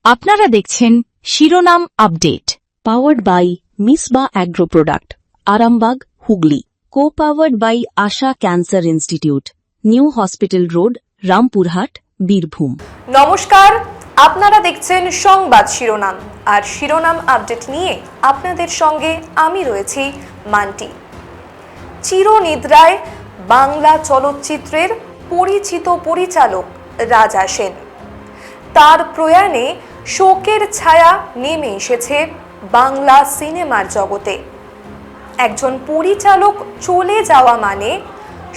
আপনারা দেখছেন শিরোনাম update, powered by Misba agro product, Arambagh, Hooghly. Co powered by Asha cancer institute, new hospital road, Rampurhat, Birbhum. নমস্কার, আপনারা দেখছেন সংবাদ শিরোনাম, আর শিরোনাম আপডেট নিয়ে আপনাদের সঙ্গে আমি রয়েছি মান্টি। চিরনিদ্রায় বাংলা চলচ্চিত্রের পরিচিত পরিচালক রাজা সেন, তার প্রয়াণে শোকের ছায়া নেমে এসেছে বাংলা সিনেমার জগতে। একজন পরিচালক চলে যাওয়া মানে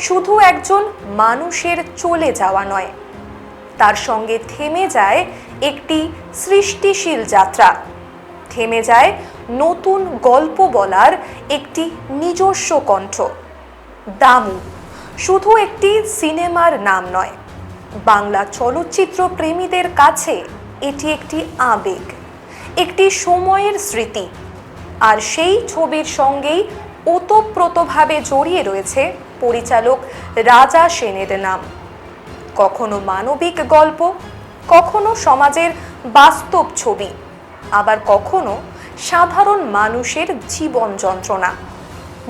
শুধু একজন মানুষের চলে যাওয়া নয়, তার সঙ্গে থেমে যায় একটি সৃষ্টিশীল যাত্রা, থেমে যায় নতুন গল্প বলার একটি নিজস্ব কণ্ঠ। দামু শুধু একটি সিনেমার নাম নয়, বাংলা চলচ্চিত্র প্রেমীদের কাছে এটি একটি আবেগ, একটি সময়ের স্মৃতি। আর সেই ছবির সঙ্গেই ওতপ্রোতভাবে জড়িয়ে রয়েছে পরিচালক রাজা সেনের নাম। কখনো মানবিক গল্প, কখনো সমাজের বাস্তব ছবি, আবার কখনো সাধারণ মানুষের জীবন যন্ত্রণা।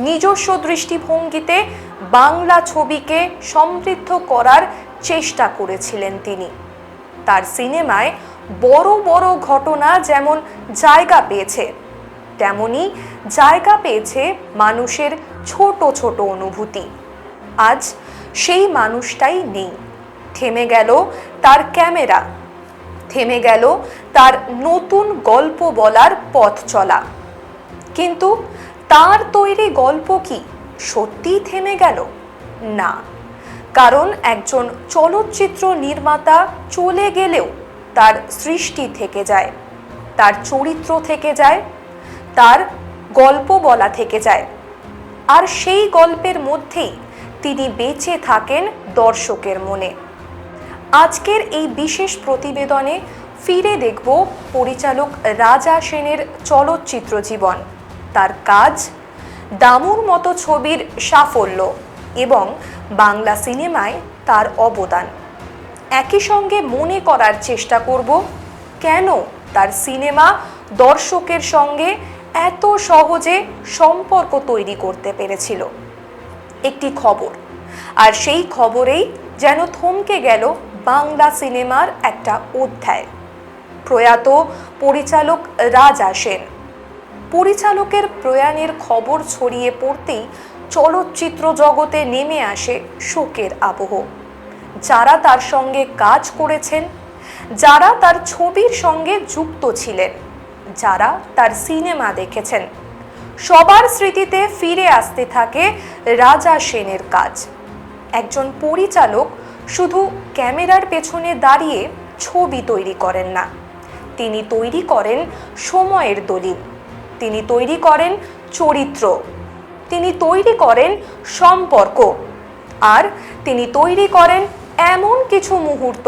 নিজস্ব দৃষ্টিভঙ্গিতে বাংলা ছবিকে সমৃদ্ধ করার চেষ্টা করেছিলেন তিনি। তার সিনেমায় বড় বড় ঘটনা যেমন জায়গা পেয়েছে, তেমনি জায়গা পেয়েছে মানুষের ছোট ছোট অনুভূতি। আজ সেই মানুষটাই নেই। থেমে গেল তার ক্যামেরা, থেমে গেল তার নতুন গল্প বলার পথ চলা। কিন্তু তার তৈরি গল্প কি সত্যিই থেমে গেল? না, কারণ একজন চলচ্চিত্র নির্মাতা চলে গেলেও তার সৃষ্টি থেকে যায়, তার চরিত্র থেকে যায়, তার গল্প বলা থেকে যায়। আর সেই গল্পের মধ্যেই তিনি বেঁচে থাকেন দর্শকের মনে। আজকের এই বিশেষ প্রতিবেদনে ফিরে দেখব পরিচালক রাজা সেনের চলচ্চিত্র জীবন, তার কাজ, দামুর মতো ছবির সাফল্য এবং বাংলা সিনেমায় তার অবদান। একই সঙ্গে মনে করার চেষ্টা করব কেন তার সিনেমা দর্শকের সঙ্গে এত সহজে সম্পর্ক তৈরি করতে পেরেছিল। একটি খবর, আর সেই খবরেই যেন থমকে গেল বাংলা সিনেমার একটা অধ্যায়। প্রয়াত পরিচালক রাজা সেন। পরিচালকের প্রয়াণের খবর ছড়িয়ে পড়তেই চলচ্চিত্র জগতে নেমে আসে শোকের আবহ। যারা তার সঙ্গে কাজ করেছেন, যারা তার ছবির সঙ্গে যুক্ত ছিলেন, যারা তার সিনেমা দেখেছেন, সবার স্মৃতিতে ফিরে আসতে থাকে রাজা সেনের কাজ। একজন পরিচালক শুধু ক্যামেরার পেছনে দাঁড়িয়ে ছবি তৈরি করেন না, তিনি তৈরি করেন সময়ের দলিল, তিনি তৈরি করেন চরিত্র, তিনি তৈরি করেন সম্পর্ক, আর তিনি তৈরি করেন এমন কিছু মুহূর্ত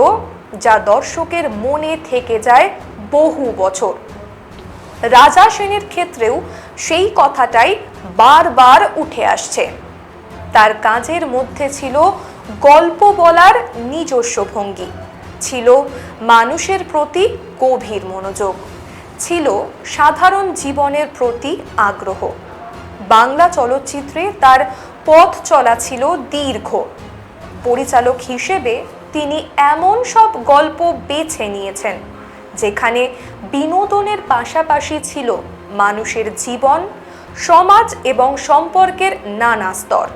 যা দর্শকের মনে থেকে যায় বহু বছর। রাজা সেনের ক্ষেত্রেও সেই কথাটাই বারবার উঠে আসছে। তার কাজের মধ্যে ছিল গল্প বলার নিজস্ব ভঙ্গি, ছিল মানুষের প্রতি গভীর মনোযোগ, ছিল সাধারণ জীবনের প্রতি আগ্রহ। বাংলা চলচ্চিত্রে তার পথ চলা ছিল দীর্ঘ। পরিচালক হিসেবে তিনি এমন সব গল্প বেছে নিয়েছেন যেখানে বিনোদনের পাশাপাশি ছিল মানুষের জীবন, সমাজ এবং সম্পর্কের নানা স্তর।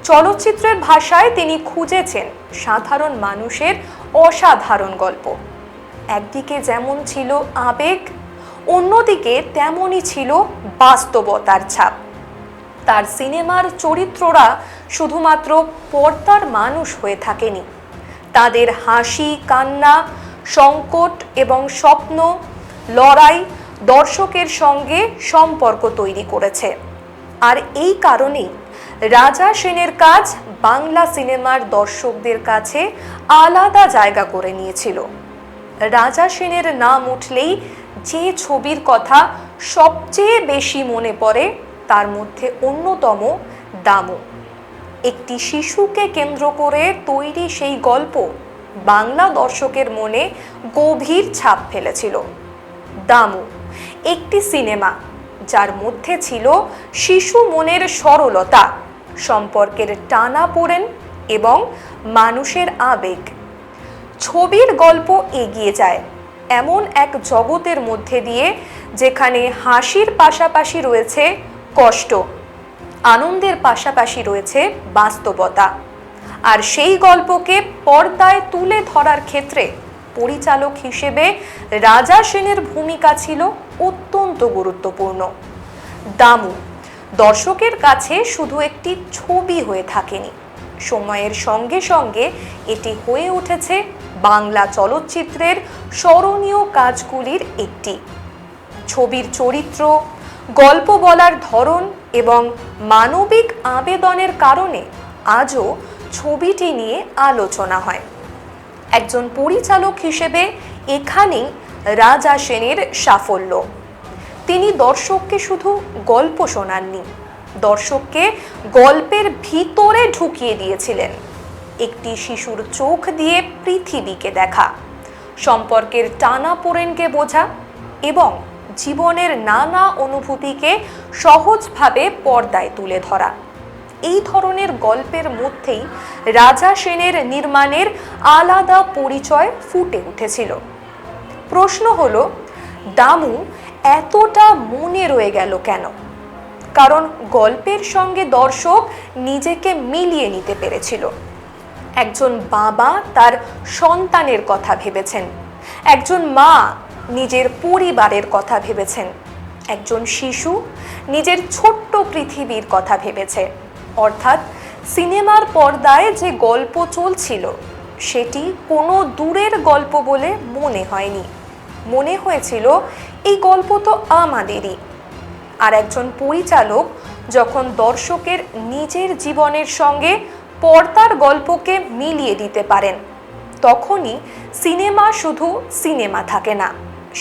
চলচ্চিত্রের ভাষায় তিনি খুঁজেছেন সাধারণ মানুষের অসাধারণ গল্প। একদিকে যেমন ছিল আবেগ, অন্যদিকে তেমনই ছিল বাস্তবতার ছাপ। তার সিনেমার চরিত্ররা শুধুমাত্র পর্দার মানুষ হয়ে থাকেনি, তাদের হাসি, কান্না, সংকট এবং স্বপ্ন, লড়াই দর্শকের সঙ্গে সম্পর্ক তৈরি করেছে। আর এই কারণেই রাজা সেনের কাজ বাংলা সিনেমার দর্শকদের কাছে আলাদা জায়গা করে নিয়েছিল। রাজা সেনের নাম উঠলেই যে ছবির কথা সবচেয়ে বেশি মনে পড়ে তার মধ্যে অন্যতম দামু। একটি শিশুকে কেন্দ্র করে তৈরি সেই গল্প বাংলা দর্শকের মনে গভীর ছাপ ফেলেছিল। দামু একটি সিনেমা যার মধ্যে ছিল শিশু মনের সরলতা, সম্পর্কের টানাপোড়েন এবং মানুষের আবেগ। ছবির গল্প এগিয়ে যায় এমন এক জগতের মধ্যে দিয়ে যেখানে হাসির পাশাপাশি রয়েছে কষ্ট, আনন্দের পাশাপাশি রয়েছে বাস্তবতা। আর সেই গল্পকে পর্দায় তুলে ধরার ক্ষেত্রে পরিচালক হিসেবে রাজা সেনের ভূমিকা ছিল অত্যন্ত গুরুত্বপূর্ণ। দামু দর্শকের কাছে শুধু একটি ছবি হয়ে থাকেনি, সময়ের সঙ্গে সঙ্গে এটি হয়ে উঠেছে বাংলা চলচ্চিত্রের স্মরণীয় কাজগুলির একটি। ছবির চরিত্র, গল্প বলার ধরন এবং মানবিক আবেদনের কারণে আজও ছবিটি নিয়ে আলোচনা হয়। একজন পরিচালক হিসেবে এখানেই রাজা সেনের সাফল্য। তিনি দর্শককে শুধু গল্প শোনাননি, দর্শককে গল্পের ভিতরে ঢুকিয়ে দিয়েছিলেন। একটি শিশুর চোখ দিয়ে পৃথিবীকে দেখা, সম্পর্কের টানাপোড়েনকে বোঝা এবং জীবনের নানা অনুভূতিকে সহজভাবে পর্দায় তুলে ধরা। এই ধরনের গল্পের মধ্যেই রাজা সেনের নির্মাণের আলাদা পরিচয় ফুটে উঠেছিল। প্রশ্ন হলো, দামু এতটা মনে রয়ে গেল কেন? কারণ গল্পের সঙ্গে দর্শক নিজেকে মিলিয়ে নিতে পেরেছিল। একজন বাবা তার সন্তানের কথা ভেবেছেন, একজন মা নিজের পরিবারের কথা ভেবেছেন, একজন শিশু নিজের ছোট্ট পৃথিবীর কথা ভেবেছে। অর্থাৎ সিনেমার পর্দায় যে গল্প চলছিল সেটি কোনো দূরের গল্প বলে মনে হয়নি, মনে হয়েছিল এই গল্প তো আমাদেরই। আর একজন পরিচালক যখন দর্শকের নিজের জীবনের সঙ্গে পর্দার গল্পকে মিলিয়ে দিতে পারেন, তখনই সিনেমা শুধু সিনেমা থাকে না,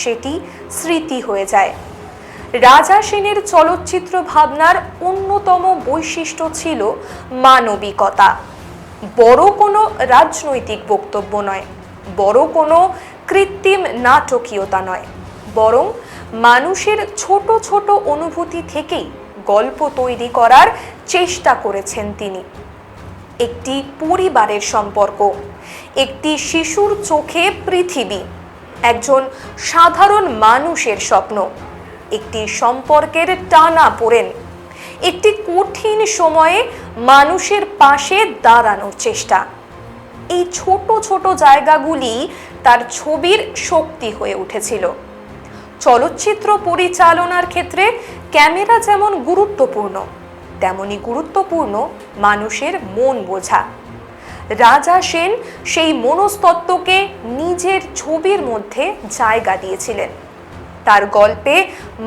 সেটি স্মৃতি হয়ে যায়। রাজা সেনের চলচ্চিত্র ভাবনার অন্যতম বৈশিষ্ট্য ছিল মানবিকতা। বড় কোনো রাজনৈতিক বক্তব্য নয়, বড় কোনো কৃত্রিম নাটকীয়তা নয়, বরং মানুষের ছোট ছোট অনুভূতি থেকেই গল্প তৈরি করার চেষ্টা করেছেন তিনি। একটি পরিবারের সম্পর্ক, একটি শিশুর চোখে পৃথিবী, একজন সাধারণ মানুষের স্বপ্ন, একটি সম্পর্কের টানাপোড়েন, একটি কঠিন সময়ে মানুষের পাশে দাঁড়ানোর চেষ্টা। এই ছোট ছোট জায়গাগুলি তার ছবির শক্তি হয়ে উঠেছিল। চলচ্চিত্র পরিচালনার ক্ষেত্রে ক্যামেরা যেমন গুরুত্বপূর্ণ, তেমনি গুরুত্বপূর্ণ মানুষের মন বোঝা। রাজা সেন সেই মনস্তত্ত্বকে নিজের ছবির মধ্যে জায়গা দিয়েছিলেন। তার গল্পে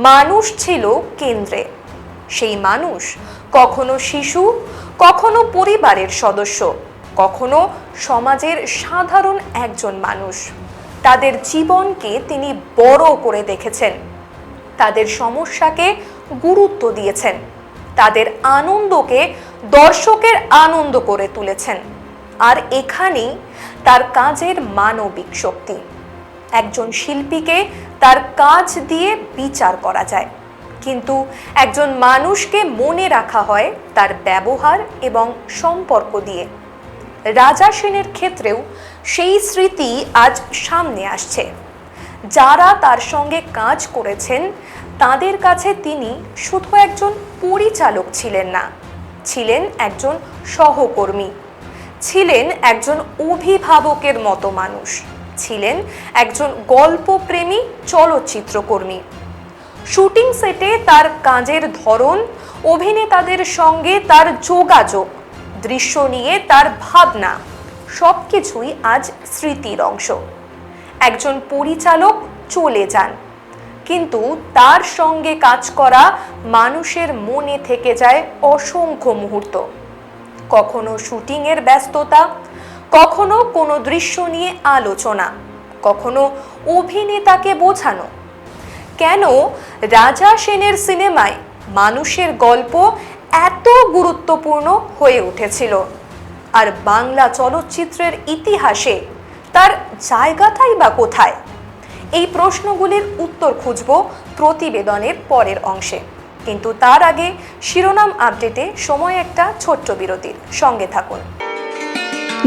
মানুষ ছিল কেন্দ্রে। সেই মানুষ কখনো শিশু, কখনো পরিবারের সদস্য, কখনো সমাজের সাধারণ একজন মানুষ। তাদের জীবনকে তিনি বড় করে দেখেছেন, তাদের সমস্যাকে গুরুত্ব দিয়েছেন, তাদের আনন্দকে দর্শকের আনন্দ করে তুলেছেন। আর এখানেই তার কাজের মানবিক শক্তি। একজন শিল্পীকে তার কাজ দিয়ে বিচার করা যায়, কিন্তু একজন মানুষকে মনে রাখা হয় তার ব্যবহার এবং সম্পর্ক দিয়ে। রাজা সেনের ক্ষেত্রেও সেই স্মৃতি আজ সামনে আসছে। যারা তার সঙ্গে কাজ করেছেন তাদের কাছে তিনি শুধু একজন পরিচালক ছিলেন না, ছিলেন একজন সহকর্মী, ছিলেন একজন অভিভাবকের মতো মানুষ, ছিলেন একজন গল্পপ্রেমী চলচ্চিত্রকর্মী। শুটিং সেটে তার কাজের ধরন, অভিনেতাদের সঙ্গে তার যোগাযোগ, দৃশ্য নিয়ে তার ভাবনা, সবকিছুই আজ স্মৃতির অংশ। একজন পরিচালক চলে যান, কিন্তু তার সঙ্গে কাজ করা মানুষের মনে থেকে যায় অসংখ্য মুহূর্ত। কখনো শুটিংয়ের ব্যস্ততা, কখনো কোনো দৃশ্য নিয়ে আলোচনা, কখনো অভিনেতাকে বোঝানো। কেন রাজা সেনের সিনেমায় মানুষের গল্প এত গুরুত্বপূর্ণ হয়ে উঠেছিল, আর বাংলা চলচ্চিত্রের ইতিহাসে তার জায়গাটাই বা কোথায়? এই প্রশ্নগুলির উত্তর খুঁজব প্রতিবেদনের পরের অংশে, কিন্তু তার আগে শিরোনাম আপডেটে সময় একটা ছোট্ট বিরতির। সঙ্গে থাকুন।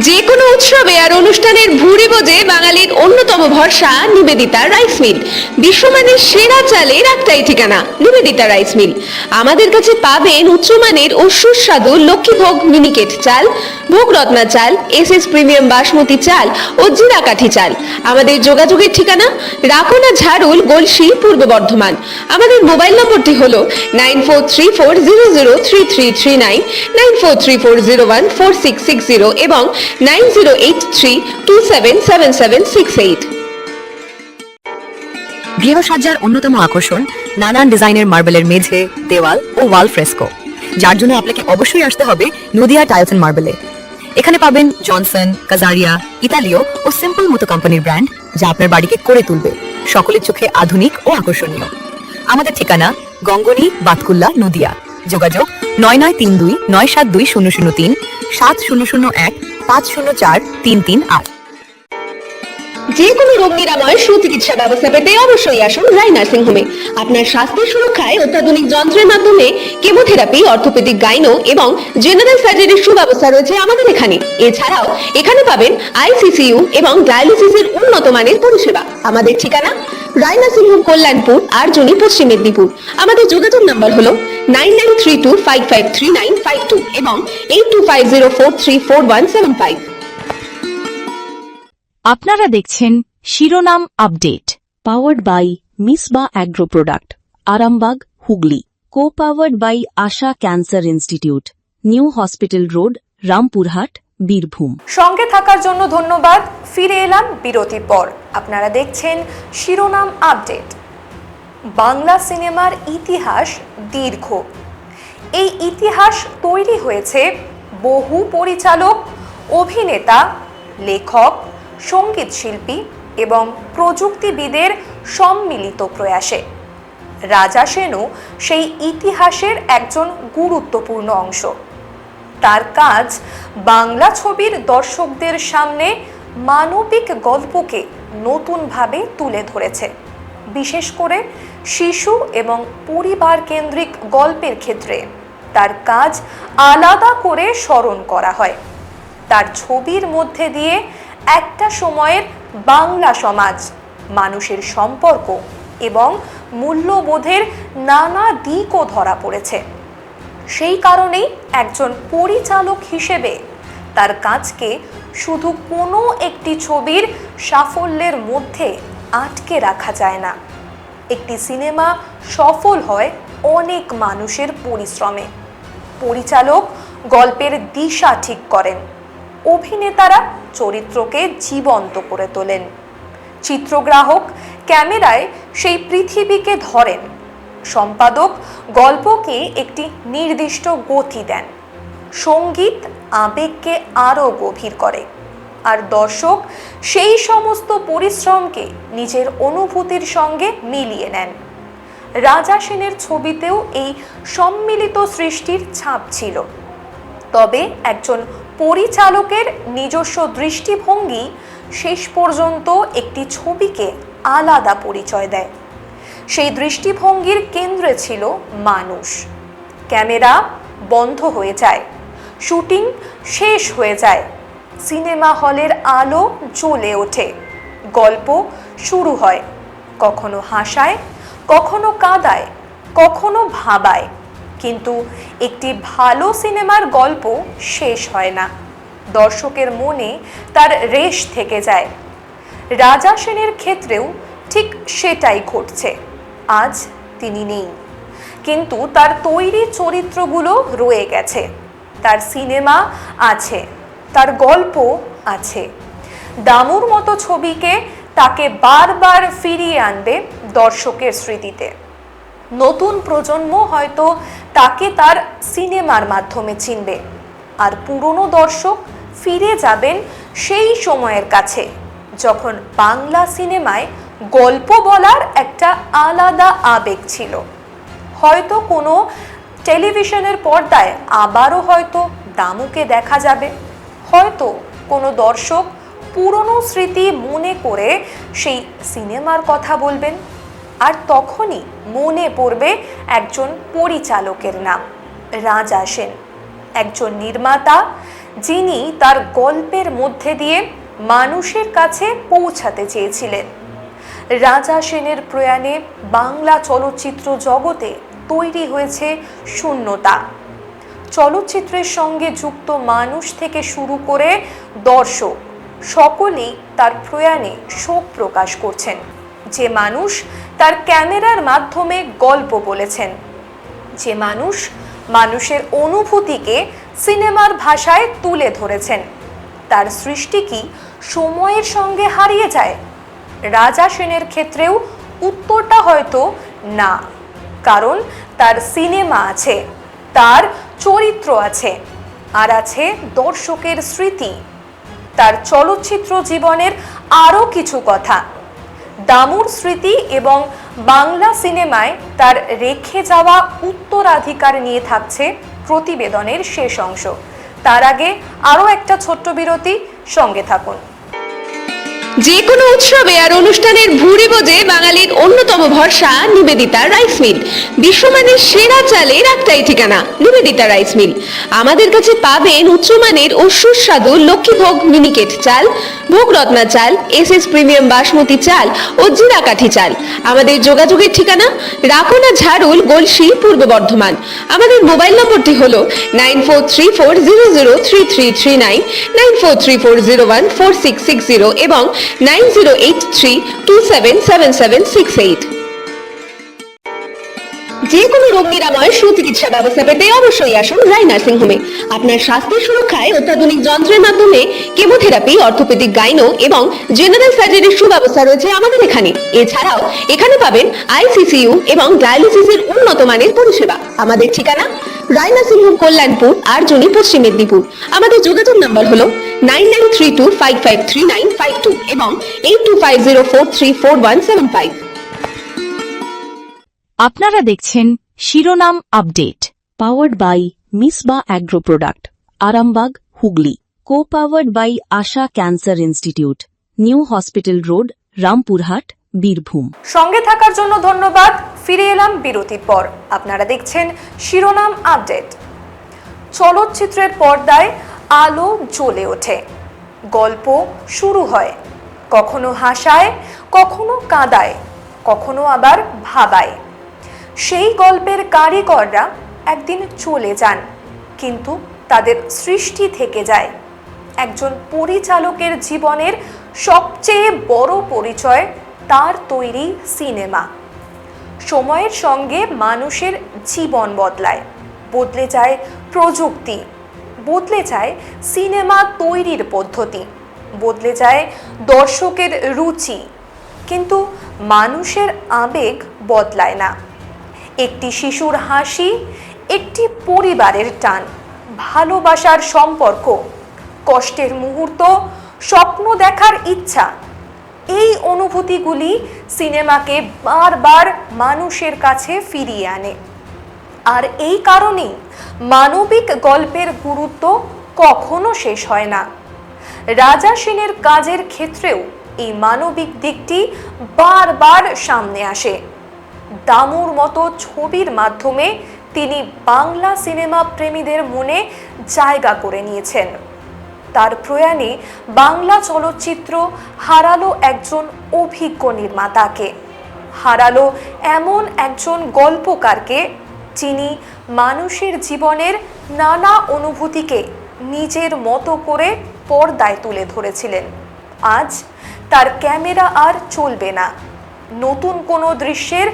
যে কোনো উৎসবে আর অনুষ্ঠানের ভুরি বোঝে বাঙালির অন্যতম ভরসা নিবেদিতা রাইস মিল। বিশ্বমানের সেরা চালের একটাই ঠিকানা, নিবেদিতা রাইস মিল। আমাদের কাছে পাবেন উচ্চমানের ও সুস্বাদু লক্ষ্মীভোগ মিনিকেট চাল, ভোগরত্না চাল, এসএস প্রিমিয়াম বাসমতি চাল ও জিরাকাঠি চাল। আমাদের যোগাযোগের ঠিকানা রাকোনা ঝাড়ুল, গলসি, পূর্ব বর্ধমান। আমাদের মোবাইল নম্বরটি হলো 9434003339, 9434014660 এবং 9083277768। গৃহসজ্জার অন্যতম আকর্ষণ নানান ডিজাইনের মার্বেলের মেঝে, দেওয়াল ও ওয়াল ফ্রেস্কো, যার জন্য আপনাকে অবশ্যই আসতে হবে নদিয়া টাইলস এন্ড মার্বেলে। এখানে পাবেন জনসন, কাজারিয়া, ইতালীয় ও সিম্পল মতো কোম্পানির ব্র্যান্ড, যা আপনার বাড়িকে করে তুলবে সকলের চোখে আধুনিক ও আকর্ষণীয়। আমাদের ঠিকানা গঙ্গনি, বাতকুল্লা, নদিয়া। যোগাযোগ 9932972003, 7001 504 338। যে কোনো রোগ নিরাময় সুচিকিৎসা ব্যবস্থা পেতে অবশ্যই আসুন রাই নার্সিং হোমে। আপনার স্বাস্থ্যের সুরক্ষায় অত্যাধুনিক যন্ত্রের মাধ্যমে কেমোথেরাপি, অর্থোপেডিক, গাইনো এবং জেনারেল সার্জারির সুব্যবস্থা রয়েছে আমাদের এখানে। এছাড়াও এখানে পাবেন আইসিসিইউ এবং ডায়ালিসিসের উন্নত মানের পরিষেবা। আমাদের ঠিকানা রাই নার্সিং হোম, কল্যাণপুর, আরজনি, পশ্চিম মেদিনীপুর। আমাদের যোগাযোগ নাম্বার হলো 9932553952 এবং 8250434175। আপনারা দেখছেন শিরোনাম update, powered by Misba agro product, Arambagh, Hooghly. Co powered by Asha cancer institute, new hospital road, Rampurhat, Birbhum. সঙ্গে থাকার জন্য ধন্যবাদ। ফিরে এলাম বিরতির পর। আপনারা দেখছেন শিরোনাম আপডেট। বাংলা সিনেমার ইতিহাস দীর্ঘ। এই ইতিহাস তৈরি হয়েছে বহু পরিচালক, অভিনেতা, লেখক, সঙ্গীত শিল্পী এবং প্রযুক্তিবিদের সম্মিলিত প্রয়াসে। রাজা সেনও সেই ইতিহাসের একজন গুরুত্বপূর্ণ অংশ। তার কাজ বাংলা ছবির দর্শকদের সামনে মানবিক গল্পকে নতুনভাবে তুলে ধরেছে, বিশেষ করে শিশু এবং পরিবার কেন্দ্রিক গল্পের ক্ষেত্রে তার কাজ আলাদা করে স্মরণ করা হয়। তার ছবির মধ্যে দিয়ে একটা সময়ের বাংলা সমাজ, মানুষের সম্পর্ক এবং মূল্যবোধের নানা দিকও ধরা পড়েছে। সেই কারণেই একজন পরিচালক হিসেবে তার কাজকে শুধু কোনো একটি ছবির সাফল্যের মধ্যে আটকে রাখা যায় না। একটি সিনেমা সফল হয় অনেক মানুষের পরিশ্রমে। পরিচালক গল্পের দিশা ঠিক করেন, অভিনেতারা চরিত্রকে জীবন্ত করে তোলেন, চিত্রগ্রাহক ক্যামেরায় সেই পৃথিবীকে ধরেন, সম্পাদক গল্পকে একটি নির্দিষ্ট গতি দেন, সঙ্গীত আবেগকে আরও গভীর করে, আর দর্শক সেই সমস্ত পরিশ্রমকে নিজের অনুভূতির সঙ্গে মিলিয়ে নেন। রাজা সেনের ছবিতেও এই সম্মিলিত সৃষ্টির ছাপ ছিল। তবে একজন পরিচালকের নিজস্ব দৃষ্টিভঙ্গি শেষ পর্যন্ত একটি ছবিকে আলাদা পরিচয় দেয়। সেই দৃষ্টিভঙ্গির কেন্দ্রে ছিল মানুষ। ক্যামেরা বন্ধ হয়ে যায়, শুটিং শেষ হয়ে যায়, সিনেমা হলের আলো জ্বলে ওঠে, গল্প শুরু হয়, কখনো হাসায়, কখনো কাঁদায়, কখনো ভাবায়, কিন্তু একটি ভালো সিনেমার গল্প শেষ হয় না, দর্শকের মনে তার রেশ থেকে যায়। রাজা সেনের ক্ষেত্রেও ঠিক সেটাই ঘটছে। আজ তিনি নেই, কিন্তু তার তৈরি চরিত্রগুলো রয়ে গেছে। তার সিনেমা আছে, তার গল্প আছে। দামুর মতো ছবিকে তাকে বারবার ফিরিয়ে আনবে দর্শকের স্মৃতিতে। নতুন প্রজন্ম হয়তো তাকে তার সিনেমার মাধ্যমে চিনবে, আর পুরনো দর্শক ফিরে যাবেন সেই সময়ের কাছে যখন বাংলা সিনেমায় গল্প বলার একটা আলাদা আবেগ ছিল। হয়তো কোনো টেলিভিশনের পর্দায় আবারও হয়তো দামুকে দেখা যাবে, হয়তো কোনো দর্শক পুরনো স্মৃতি মনে করে সেই সিনেমার কথা বলবেন, আর তখনই মনে পড়বে একজন পরিচালকের নাম, রাজা সেন, একজন নির্মাতা যিনি তার গল্পের মধ্যে দিয়ে মানুষের কাছে পৌঁছাতে চেয়েছিলেন। রাজা সেনের প্রয়াণে বাংলা চলচ্চিত্র জগতে তৈরি হয়েছে শূন্যতা। চলচ্চিত্রের সঙ্গে যুক্ত মানুষ থেকে শুরু করে দর্শক সকলেই তার প্রয়াণে শোক প্রকাশ করছেন। যে মানুষ তার ক্যামেরার মাধ্যমে গল্প বলেছেন, যে মানুষ মানুষের অনুভূতিকে সিনেমার ভাষায় তুলে ধরেছেন, তার সৃষ্টি কি সময়ের সঙ্গে হারিয়ে যায়? রাজা সেনের ক্ষেত্রেও উত্তরটা হয়তো না, কারণ তার সিনেমা আছে, তার চরিত্র আছে, আর আছে দর্শকের স্মৃতি, তার চলচ্চিত্র জীবনের আরও কিছু কথা। দামুর স্মৃতি এবং বাংলা সিনেমায় তার রেখে যাওয়া উত্তরাধিকার নিয়ে থাকছে প্রতিবেদনের শেষ অংশ। তার আগে আরও একটা ছোট্ট বিরতি, সঙ্গে থাকুন। যে কোনো উৎসবে আর অনুষ্ঠানের ভুরি বোঝে বাঙালির অন্যতম ভরসা নিবেদিতা রাইস মিল। বিশ্বমানের সেরা চালের একটাই ঠিকানা, নিবেদিতা রাইস মিল। আমাদের কাছে পাবেন উচ্চমানের ও সুস্বাদু লক্ষ্মীভোগ মিনিকেট চাল, ভোগরত্না চাল, এসএস প্রিমিয়াম বাসমতি চাল ও জিরাকাঠি চাল। আমাদের যোগাযোগের ঠিকানা রাকোনা ঝাড়ুল, গলসি, পূর্ব বর্ধমান। আমাদের মোবাইল নম্বরটি হলো 9434003339, 9434014660 এবং 9083277768। যে কোনো রোগ নিরাময় সুচিকিৎসা ব্যবস্থা পেতে অবশ্যই আসুন রায় নার্সিং হোমে। আপনার স্বাস্থ্যের সুরক্ষায় অত্যাধুনিক যন্ত্রের মাধ্যমে কেমোথেরাপি, অর্থোপেডিক, গাইনো এবং জেনারেল সার্জারির সুব্যবস্থা রয়েছে আমাদের এখানে। এছাড়াও এখানে পাবেন আইসিসিইউ এবং ডায়ালিসিসের উন্নত মানের পরিষেবা। আমাদের ঠিকানা রায় নার্সিং হোম, কল্যাণপুর, আরজনি, পশ্চিম মেদিনীপুর। আমাদের যোগাযোগ নাম্বার হলো 9932553952 এবং 8250434175। আপনারা দেখছেন শিরোনাম update, powered by Misba agro product, Arambagh, Hooghly. Co powered by Asha cancer institute, new hospital road, Rampurhat, Birbhum. সঙ্গে থাকার জন্য ধন্যবাদ। ফিরে এলাম বিরতির পর। আপনারা দেখছেন শিরোনাম আপডেট। চলচ্চিত্রের পর্দায় আলো জ্বলে ওঠে, গল্প শুরু হয়, কখনো হাসায়, কখনো কাঁদায়, কখনো আবার ভাবায়। সেই গল্পের কারিগররা একদিন চলে যান, কিন্তু তাদের সৃষ্টি থেকে যায়। একজন পরিচালকের জীবনের সবচেয়ে বড় পরিচয় তার তৈরি সিনেমা। সময়ের সঙ্গে মানুষের জীবন বদলায়, বদলে যায় প্রযুক্তি, বদলে যায় সিনেমা তৈরির পদ্ধতি, বদলে যায় দর্শকের রুচি, কিন্তু মানুষের আবেগ বদলায় না। একটি শিশুর হাসি, একটি পরিবারের টান, ভালোবাসার সম্পর্ক, কষ্টের মুহূর্ত, স্বপ্ন দেখার ইচ্ছা, এই অনুভূতিগুলি সিনেমাকে বারবার মানুষের কাছে ফিরিয়ে আনে। আর এই কারণেই মানবিক গল্পের গুরুত্ব কখনো শেষ হয় না। রাজা সেনের কাজের ক্ষেত্রেও এই মানবিক দিকটি বারবার সামনে আসে। দামুর মতো ছবির মাধ্যমে তিনি বাংলা সিনেমা প্রেমীদের মনে জায়গা করে নিয়েছেন। তার প্রয়াণে বাংলা চলচ্চিত্র হারালো একজন অভিজ্ঞ নির্মাতাকে, হারালো এমন একজন গল্পকারকে যিনি মানুষের জীবনের নানা অনুভূতিকে নিজের মতো করে পর্দায় তুলে ধরেছিলেন। আজ তার ক্যামেরা আর চলবে না, নতুন কোনো দৃশ্যের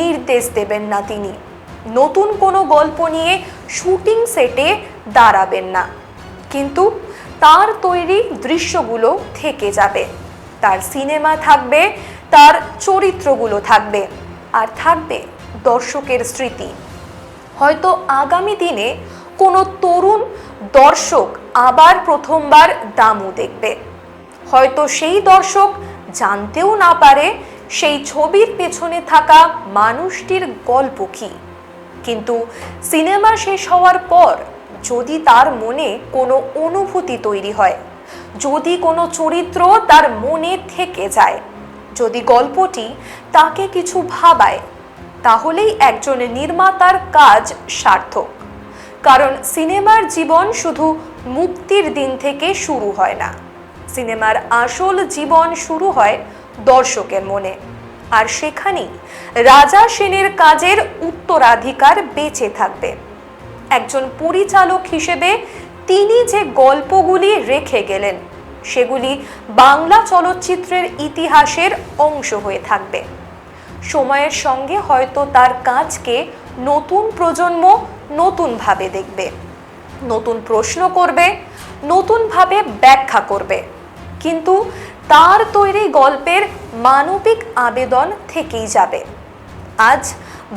নির্দেশ দেবেন না তিনি, নতুন কোনো গল্প নিয়ে শুটিং সেটে দাঁড়াবেন না, কিন্তু তার তৈরি দৃশ্যগুলো থেকে যাবে, তার সিনেমা থাকবে, তার চরিত্রগুলো থাকবে, আর থাকবে দর্শকের স্মৃতি। হয়তো আগামী দিনে কোনো তরুণ দর্শক আবার প্রথমবার দামু দেখবে, হয়তো সেই দর্শক জানতেও না পারে সেই ছবির পেছনে থাকা মানুষটির গল্প কী। কিন্তু সিনেমা শেষ হওয়ার পর যদি তার মনে কোনো অনুভূতি তৈরি হয়, যদি কোনো চরিত্র তার মনে থেকে যায়, যদি গল্পটি তাকে কিছু ভাবায়, তাহলেই একজন নির্মাতার কাজ সার্থক। কারণ সিনেমার জীবন শুধু মুক্তির দিন থেকে শুরু হয় না, সিনেমার আসল জীবন শুরু হয় দর্শকের মনে। আর সেখানেই রাজা সেনের কাজের উত্তরাধিকার বেঁচে থাকবে। একজন পরিচালক হিসেবে তিনি যে গল্পগুলি রেখে গেলেন, সেগুলি বাংলা চলচ্চিত্রের ইতিহাসের অংশ হয়ে থাকবে। সময়ের সঙ্গে হয়তো তার কাজকে নতুন প্রজন্ম নতুনভাবে দেখবে, নতুন প্রশ্ন করবে, নতুনভাবে ব্যাখ্যা করবে, কিন্তু তার তৈরি গল্পের মানবিক আবেদন থেকেই যাবে। আজ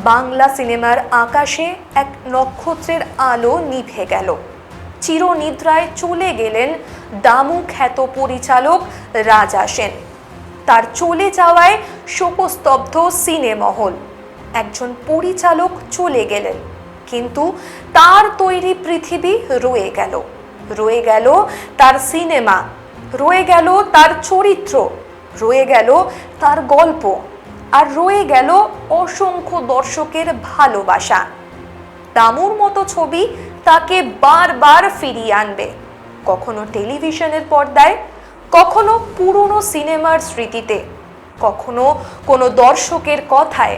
বাংলা সিনেমার আকাশে এক নক্ষত্রের আলো নিভে গেল। চিরনিদ্রায় চলে গেলেন দামু খ্যাত পরিচালক রাজা সেন। তার চলে যাওয়ায় শোকস্তব্ধ সিনেমহল। একজন পরিচালক চলে গেলেন, কিন্তু তার তৈরি পৃথিবী রয়ে গেল। রয়ে গেল তার সিনেমা, রয়ে গেল তার চরিত্র, রয়ে গেল তার গল্প, আর রয়ে গেল অসংখ্য দর্শকের ভালোবাসা। দামুর মতো ছবি তাকে বারবার ফিরিয়ে আনবে, কখনো টেলিভিশনের পর্দায়, কখনো পুরনো সিনেমার স্মৃতিতে, কখনো কোনো দর্শকের কথায়,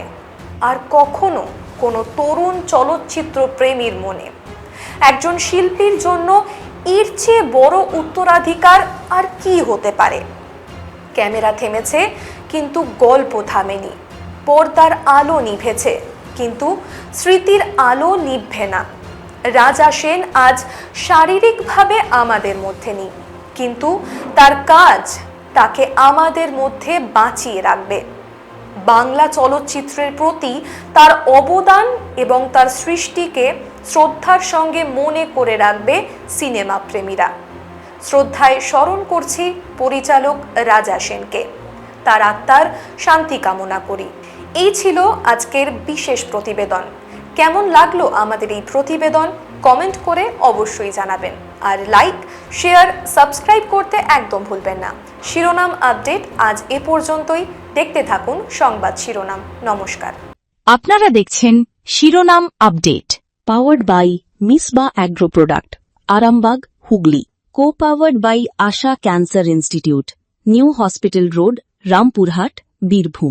আর কখনো কোনো তরুণ চলচ্চিত্র প্রেমীর মনে। একজন শিল্পীর জন্য এর চেয়ে বড় উত্তরাধিকার আর কি হতে পারে? ক্যামেরা থেমেছে, কিন্তু গল্প থামেনি। পর্দার আলো নিভেছে, কিন্তু স্মৃতির আলো নিভবে না। রাজা সেন আজ শারীরিকভাবে আমাদের মধ্যে নেই, কিন্তু তার কাজ তাকে আমাদের মধ্যে বাঁচিয়ে রাখবে। বাংলা চলচ্চিত্রের প্রতি তার অবদান এবং তার সৃষ্টিকে শ্রদ্ধার সঙ্গে মনে করে রাখবে সিনেমা প্রেমীরা। শ্রদ্ধায় স্মরণ করছি পরিচালক রাজা সেনকে। তার আত্মার শান্তি কামনা করি। এই ছিল আজকের বিশেষ প্রতিবেদন। কেমন লাগলো আমাদের এই প্রতিবেদন কমেন্ট করে অবশ্যই জানাবেন, আর লাইক, শেয়ার, সাবস্ক্রাইব করতে একদম ভুলবেন না। শিরোনাম আপডেট আজ এ পর্যন্তই। দেখতে থাকুন সংবাদ শিরোনাম। নমস্কার। আপনারা দেখছেন শিরোনাম update, powered by Misba agro product, Arambagh, Hooghly. co-powered by Asha Cancer Institute, New Hospital Road, Rampurhat, Birbhum.